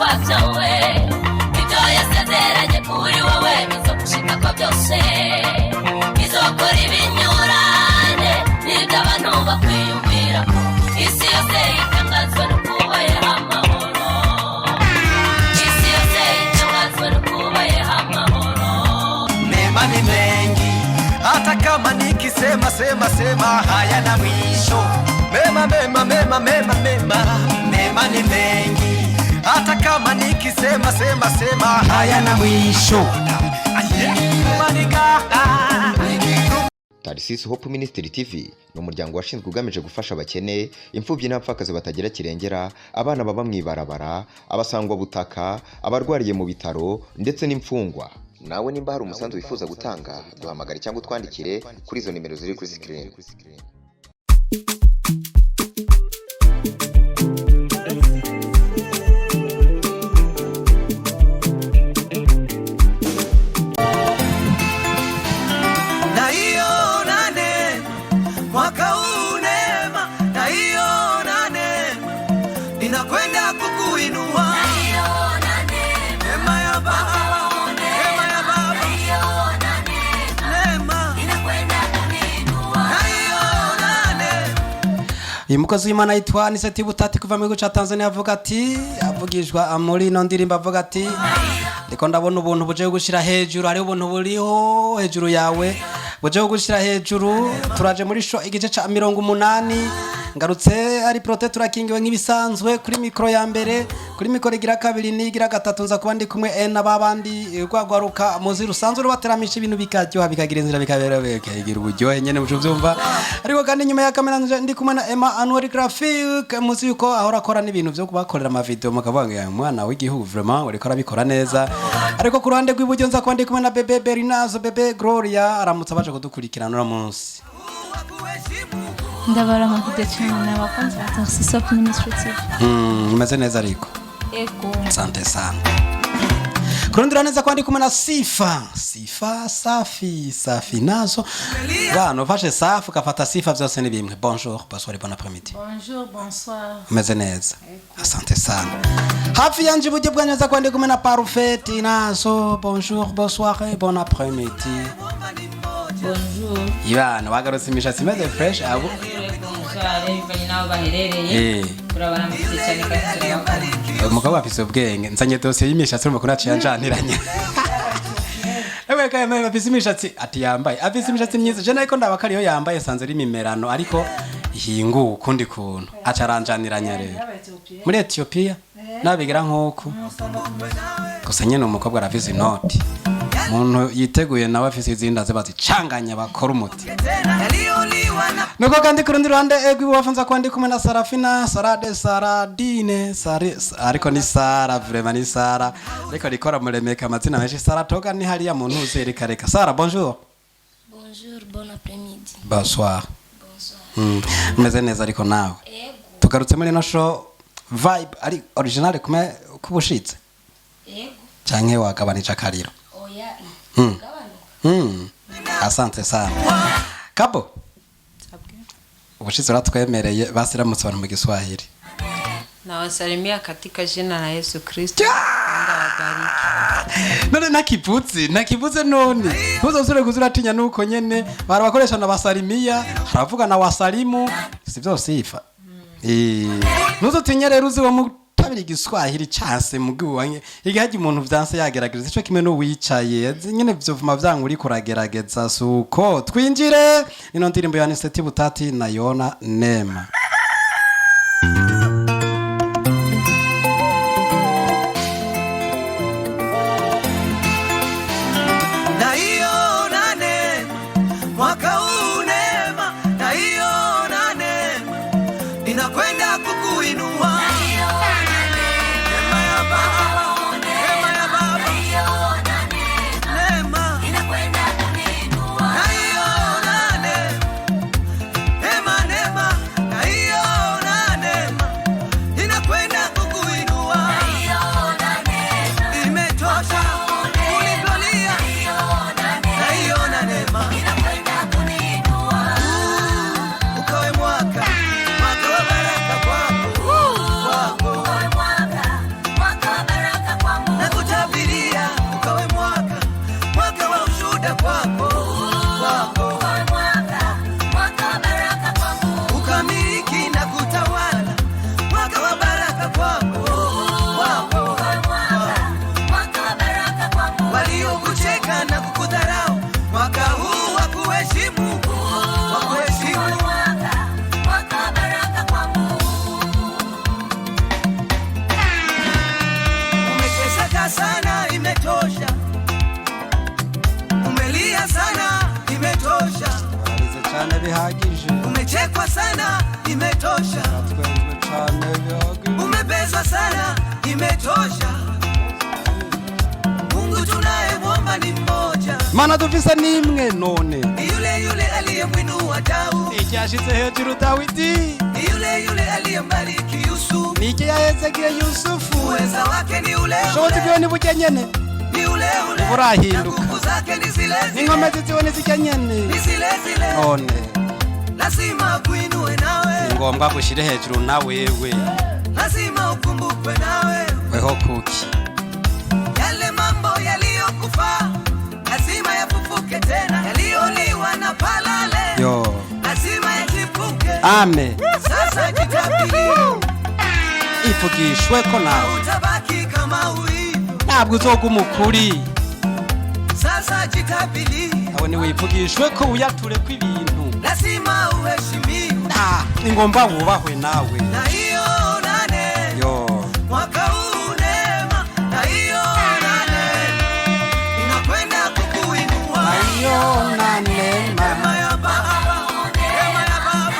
ibikorwa byawe ibyo yasezeranye kuri wowe bizogushika kwa byose bizokora ibinyuranye n'ibyo abantu bakwiyumvira ko isi yose itangazwa no kubayeho amahoro isi yose itangazwa no kubayeho amahoro mema ni mengi hata kama nikisema sema hayana mwisho mema mema mema mema mema mema ni mengi hata kama nikisema sema hayana mwisho Tarisisi Hope Ministry TV ni umuryango washinzwe ugamije gufasha abakene, imfubyi n'abapfakazi batagira kirengera, abana baba mwibarabara, abasangwa butaka, abarwariye mu bitaro ndetse n'imfungwa. Nawe nimba hari umusanzu wifuza gutanga, duhamagare cyangwa utwandikire kuri izo nimero ziri kuri screen. Ninakwenda kukuinua neema ya Baba neema ya Baba neema ninakwenda kukuinua Imukozi w'Imana yitwa Aniseti Butati kuva mu gihugu cya Tanzania avuga ati avugishwa muri ino ndirimbo avuga ati ndiko ndabona ubuntu buje gushira hejuru ari ubuntu buriho hejuru yawe buje gushira hejuru turaje muri show igice ca 80 ngarutse ari protect turakingiwe nk'ibisanzwe kuri mikro ya mbere kuri mikro igira kabiri nigira gatatu nza kuba ndi kumwe n'ababandi gwagwaruka muzi rusanzwe rubateramisha ibintu bikajyo bikagira inzira bikabera bigira uburyohe nyene muco byumva ariko kandi nyuma ya kamera ndi kumwe na Emma Anwar Graphic muzi yuko ahora akora n'ibintu byo kubakorera ama video mukavuga mwana w'igihugu vraiment uriko arabikora neza ariko ku ruhande rw'iburyo nza kuba ndi kumwe na Bebe Berinazo Bebe Gloria aramutse baje kudukurikirana no munsi ndabaramukije cyane abakunzi ba Tarisisi Hope Ministry TV. Umeze neza ariko. Ego. Asante sana. Kurundira neza kwandi kumena sifa safi nazo. Bano fashe safu kafata sifa byose ni bimwe. Bonjour, bonsoir, bon après-midi. Bonjour, bonsoir. Umeze neza. Asante sana. Hafi yanje buje bwanyaza kwandi kumena parfait nazo. Bonjour, bonsoir, bon après-midi. Bonjour. Ibana wagarutse imishatsi meze fresh abo. Umugabo afise ubwenge nzanye dosiye y'imishatsi urumva ko naciye anjaniranye. Ewe kaye afise imishatsi ati yambaye afise imishatsi myiza je nako ndabakari yo yambaye sanze ari mimerano ariko ihingu kundi kuntu acaranjaniranya rero muri Ethiopia nabigira nk'uko gusa nyene umukobwa arafise inoti umuntu yiteguye nawe afise izindi azibazicanganya bakora umuti nuko kandi kurundi ruhande egwi wafunza kwandi kumwe na Sarafina Sarade Saradine ariko ni Sara vraiment ni Sara ariko rikora muremeka amazina menshi Sara toga ni hariya muntu uzereka reka Sara bonjour bon après-midi bonsoir meze neza ariko nawe tugarutse muri no show vibe ari original kume kubushitse canke wagabanije akariro asante sana Kabo ubushize uratwemereye basiramutse abantu mu Giswahili nawasalimia katika jina la Yesu Kristo none nakivutse none ntuzosubire kuzuratinya nuko nyene barabakoresha na basalimia haravuga na wasalimu sivyo sifa ntuzotinye rero uzi wo tabiri Giswahili cyase muguwanye igihaje umuntu vyanse yagerageza ico kimwe no wicaye nyene vyovuma vyangu uri kuragerageza suko twinjire ino ndirimbo ya Aniseti Butati na Yona Neema na Yona Neema mwaka unema na Yona Neema ninakwenda kukuinua Umepigwa sana imetosha, umebezwa sana imetosha. Mungu tunayemwomba ni mmoja, mana dufise nimwe none. Yule aliyemwinua Daudi, icyashitse hejuru Dawidi. Yule aliyembariki Yusufu, niki yahezagiye Yusufu. Uweza wake ni ule shoti byo ni bukenyene, ni ule burahinduka. Nguvu zake ni zile zile, ingome ziwe ni zikenyene, ni zile zile. none lazima kuinue nawe, ni ngombwa gushire hejuru na wewe, lazima ukumbukwe nawe. weho kuki Yale mambo yaliyokufa lazima yafufuke tena, yaliyoliwa na palale yo lazima yachipuke. ame Sasa jitabiri, ivugishwe ko nawe utabaki kama ulivyo. ntabwo uzoguma ukuri. Sasa jitabiri, aho ni wivugishwe ko uyature kw'ibintu, lazima uheshimiwe. ni ngombwa wubahwe nawe. Na hiyo nane yo mwaka huu neema, na hiyo nane inakwenda kukuinua. na hiyo nane Neema ya Baba, neema ya Baba,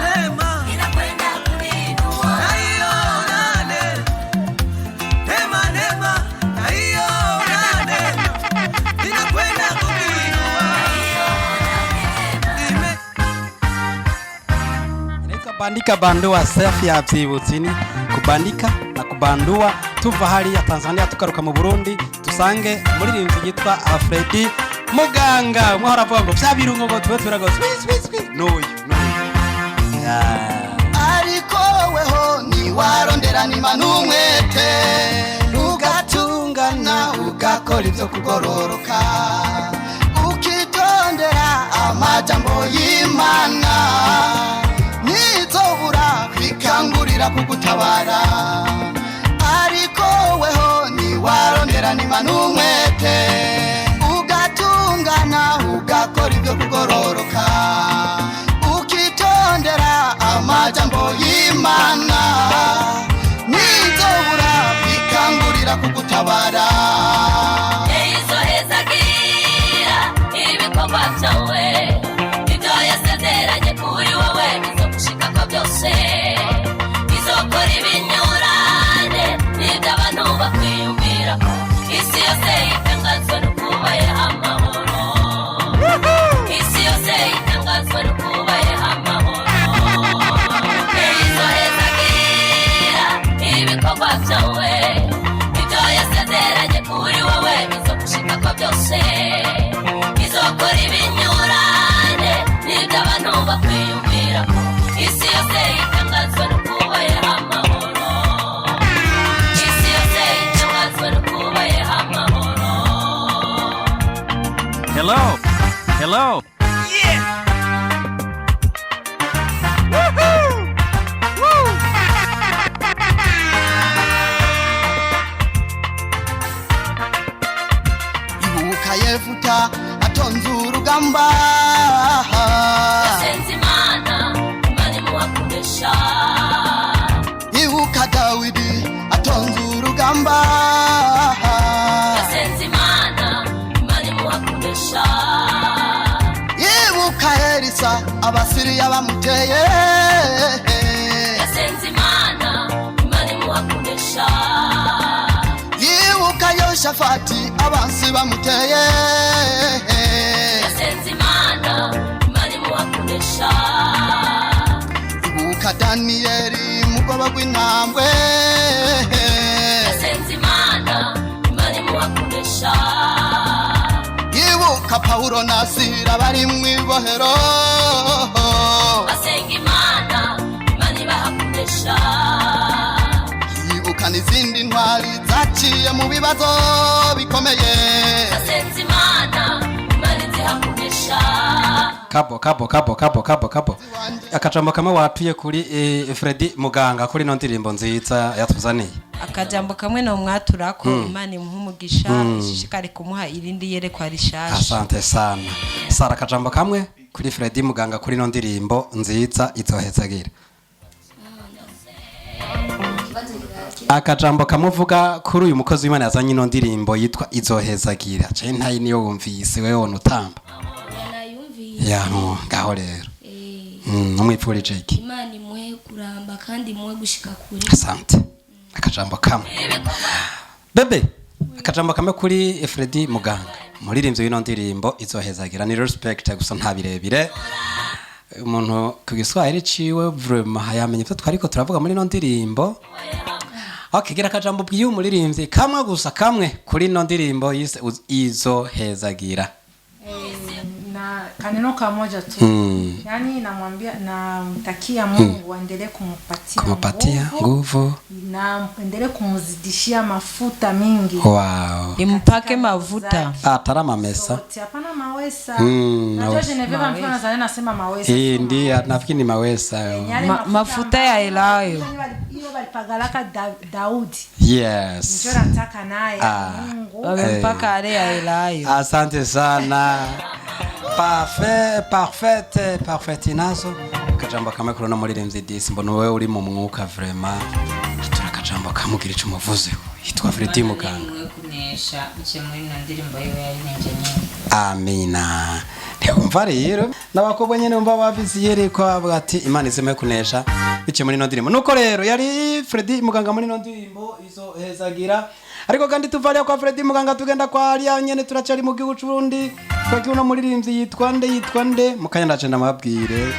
neema inakwenda kuinua. na hiyo nane, neema na hiyo nane inakwenda kukuinua. inaitwa bandika bandua. Safi yavyibutse ni kubandika na kubandua. tuva hali ya Tanzania tukaruka mu Burundi tusange muririmbyi yitwa Fredy Muganga. mwahora avuga ngo vya birungo ngo tuwe turago n'uyu ariko weho ni warondera nima n'umwete, ugatungana ugakora ibyo kugororoka, ukitondera amajambo y'Imana, nizobura kwikangurira kugutabara. Ariko weho ni warondera nima n'umwete, ugatungana ugakora ibyo kugororoka, ukitondera amajambo y'Imana, nizobura kwikangurira kugutabara. izohezagira ibikorwa byawe, ibyo yasezeranye kuri wowe bizogushikako byose, bizokora ibinyurane n'ibyo abantu bakwiyumvirako. Isi yose itangazwa no kubayeho amahoro, isi yose itangazwa no kubayeho amahoro. izohezagira ibikorwa byawe, ibyo yasezeranye kuri wowe bizogushikako byose, bizokora ibinyurane n'ibyo abantu bakwiyumvirako. Isi yose itangazwa no kubayeho amahoro, isi yose itangazwa no kubayeho amahoro. Hello. Ibuka Yefuta atonze urugamba, yasenze Imana, Imana imuha kunesha. ibuka Dawidi atonze urugamba, yasenze Imana, Imana imuha kunesha. ibuka Elisa abasiriya bamuteye, yasenze Imana, Imana imuha kunesha. ibuka Yoshafati abansi bamuteye, yasenze Imana, Imana imuha kunesha. ibuka Daniyeli mugoba gw'intambwe, yasenze Imana, Imana imuha kunesha. ibuka Pawulo na Sila bari mw'ibohero, basenga Imana, Imana ibaha kunesha. ibuka n'izindi ntwari zaciye mu bibazo bikomeye, yasenze Imana, Imana iziha kunesha. kabo akajambo kamwe watuye kuri Fredy Muganga kuri no ndirimbo nziza yatuzaniye. akajambo kamwe no mwaturako Imana imuha umugisha, ishishikare kumuha irindi yerekwa rishasha. Asante sana. Sara akajambo kamwe kuri Fredy Muganga kuri no ndirimbo nziza izohezagira. akajambo kamuvuga kuri uyu mukozi w'Imana yazanye ino ndirimbo yitwa izohezagira. Je ntayi niyo wumvise wewe wona utamba. Yanayumvise. Ya ngaho rero. Umwipfurije iki? Imana imuhe kuramba kandi imuhe gushika kure. Asante. Akajambo kamwe. Bebe, akajambo kamwe kuri Freddy Muganga. Muririmbyi w'ino ndirimbo izohezagira ni respect gusa nta birebire. Umuntu kugiswahili ciwe vraiment hayamenye ivyo twariko turavuga muri ino ndirimbo. Akigira akajambo bwiye umuririmbyi kamwe gusa kamwe kuri ino ndirimbo yise izohezagira. Na kaneno kamoja tu. Yani namtakia Mungu aendelee kumpatia nguvu na aendelee kumzidishia mafuta mingi. Wow. Impake mafuta. Tarama mesa. Hapana mawesa. Najua Geneva mtu anasema mawesa. Ndiyo nafikiri ni mawesa. Mafuta ya elayo. Hiyo walipagalaka Daudi. Yes. Njoo nataka naye Mungu. Wamempaka ale ya elayo. Asante sana. Parfait inazo kajambo kamwe kurono muri remze disi mbona wewe uri mu mwuka vraiment tura kajambo kamugira ico muvuze yitwa Freddy Muganga kunesha bice muri ndirimbo yiwe yari nyine. Amina. Ntiwumva rero n'abakobwa nyene umva baviziyere ko bavuga ati Imana izeme kunesha bice muri ndirimbo nuko rero yari Freddy Muganga muri ndirimbo izohezagira. Ariko kandi tuvalia kwa Freddy Muganga tugenda kwa Alia nyene turacari mu gihugu c'u Burundi twaki uno muririmbyi yitwa nde mukanya ndaje ndamabwire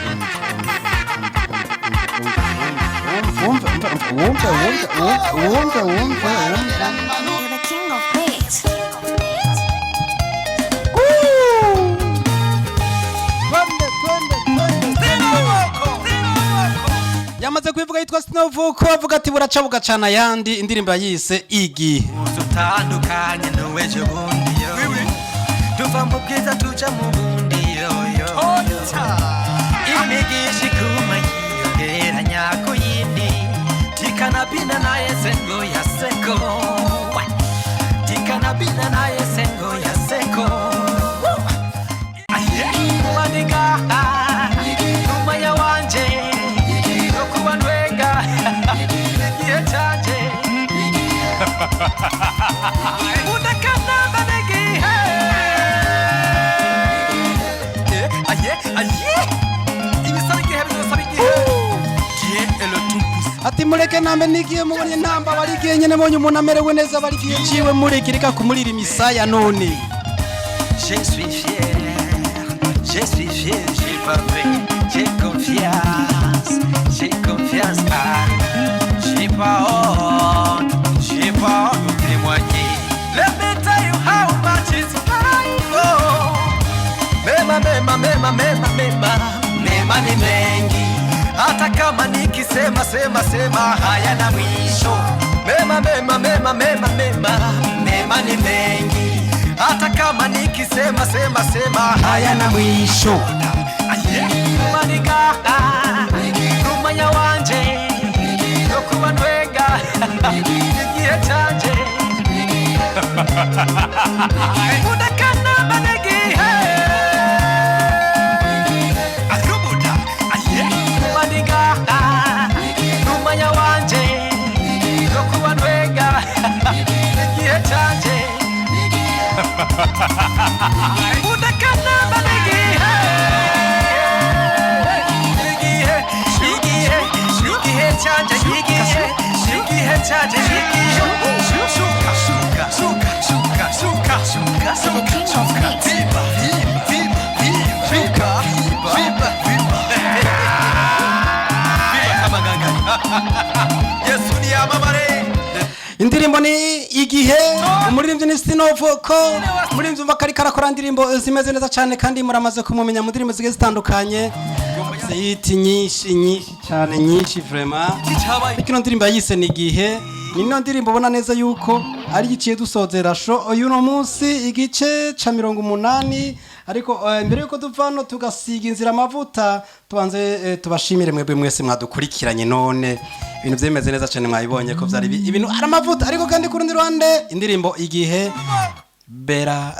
yamaze kwivuga yitwa Sinovuko avuga ati buraca bugacana yandi indirimbo yise Igi utandukanye n'uweje bundi yo tuva mu bwiza tuja mu bundi yo imigishi kuma yiyongeranya ku yindi tikanabina naye sengo ya seko tikanabina naye sengo ya seko kuandika umanya wanje no kubanwenga igihe canje udakana banegi ati mureke nambe nigiye mubonye ntamba barigiye nyene bonye umuntu amerewe neza barigiye ciwe murekirika kumurira imisaya none. Je suis fier, j'ai pas peur, j'ai confiance, j'ai pas honte de témoigner. Let me tell you how much it's mema ni mengi, hata kama nikisema sema hayana mwisho. Mema ni mengi, hata kama nikisema sema hayana mwisho. Maniga rumanya wanje no kubanwenga igihe canje udakana banegi arubuda maniga rumanya wanje no kubanwenga igihe canje udakana banegi Indirimbo ni Igihe umuririmbyi ni Sinovuko umuririmbyi umva kari karakora indirimbo zimeze neza cyane kandi muramaze kumumenya mu ndirimbo zigiye zitandukanye ziti nyinshi cyane nyinshi vraiment ikino ndirimbo yise ni Igihe nino ndirimbo ubona neza yuko ari giciye dusozera show uno munsi igice ca 180 ariko mbere yuko duvano tugasiga inzira amavuta tubanze tubashimire mwebwe mwese mwadukurikiranye none ibintu byemeze neza cyane mwayibonye ko byari ibintu ari amavuta ariko kandi ku rundi ruhande indirimbo Igihe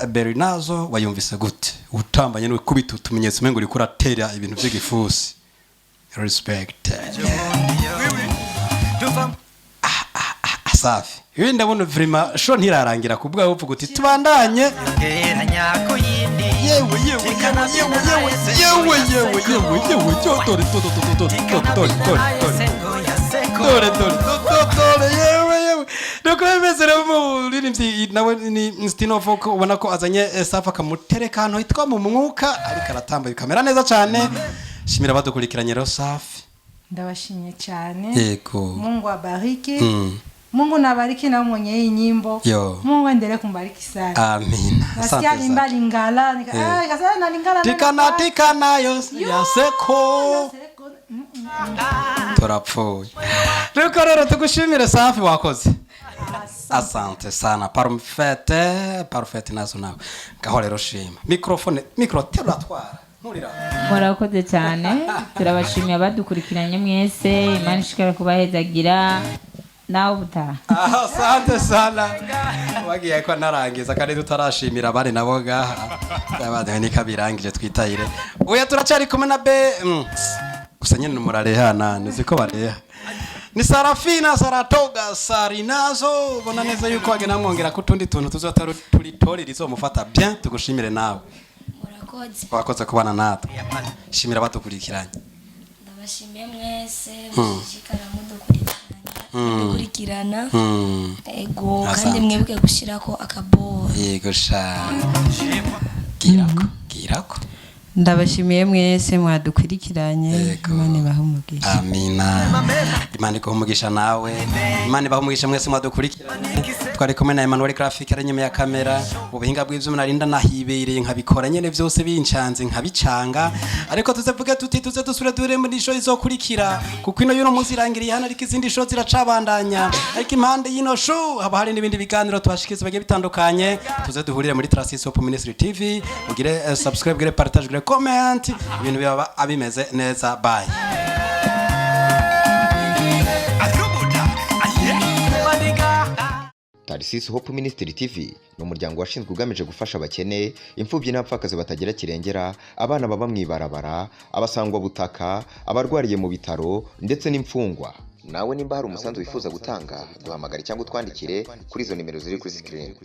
Berinazo wayumvise gute utambanye no kubita utumenyetso mengo uri kuratera ibintu by'igifusi respect safi ibi ndabona vraiment show ntirarangira kubwa uvuga uti tubandanye nuko bimeze rero mu ririmbyi nawe ni Stinovo ko ubona ko azanye Safi akamutereka ahantu hitwa mu mwuka ariko aratamba bikamera neza cyane. Shimira badukurikiranye rero Safi. Ndabashimye cyane. Yego. Mungu abariki. Mungu nabariki na mwenye hii nyimbo. Yo. Mungu endelee kumbariki sana. Amina. Nasikia limba Lingala. Kasema na Lingala. Tikana yo yaseko. Turapfuye. Rero rero tugushimire Safi wakoze. Asante sana. Parfait nazo nawe. Gaho rero shima. Micro terratwara. Murakoze cyane. Turabashimiye abadukurikiranye mwese. Imana ishikara kubahezagira. Nawe butaha. Asante sana. Wagiye ko narangiza kandi tutarashimira abari nabo gaha. Abandi ni kabirangije twitayire. Oya turacari kumwe na be. Gusa nyine murarehana niziko bareha. Ni Sarafina Saratoga Sarinazo bona neza yuko agena mwongera kutundi tuntu tuzotara turitori rizomufata bien tugushimire nawe. Murakoze. Wakoze kubana natwe. Shimira batukurikiranye. Ndabashimiye mwese mushikara mudukurikirana. Ego kandi mwibuke gushirako akaboro. Yego sha. Girako. Ndabashimiye mwese mwadukurikiranye. Imana ibahumugisha. Amina. Imana ikumugisha nawe. Imana ibahumugisha mwese mwadukurikiranye. Twari kumwe na Emmanuel Graphic ari nyuma ya kamera. Ubuhinga bw'ivyuma narinda nahibereye nkabikora nyene vyose bincanze nkabicanga. Ariko tuzevuge tuti tuze dusure dure muri show izokurikira. Kuko ino yuno munsi irangiriye hano ariko izindi show ziracabandanya. Ariko impande y'ino show haba hari n'ibindi biganiro twashikiza bagiye bitandukanye. Tuze duhurire muri Tracy Soap Ministry TV. Ugire subscribe, ugire partage, ugire comment. Ibintu byaba abimeze neza. Bye. Tarsis Hope Ministry TV ni umuryango washinzwe ugamije gufasha abakene, imfubyi n'abapfakazi batagira kirengera, abana baba mwibarabara, abasangwa butaka, abarwariye mu bitaro ndetse n'imfungwa. Nawe nimba hari umusanzu wifuza gutanga, duhamagare cyangwa utwandikire kuri izo nimero ziri kuri screen.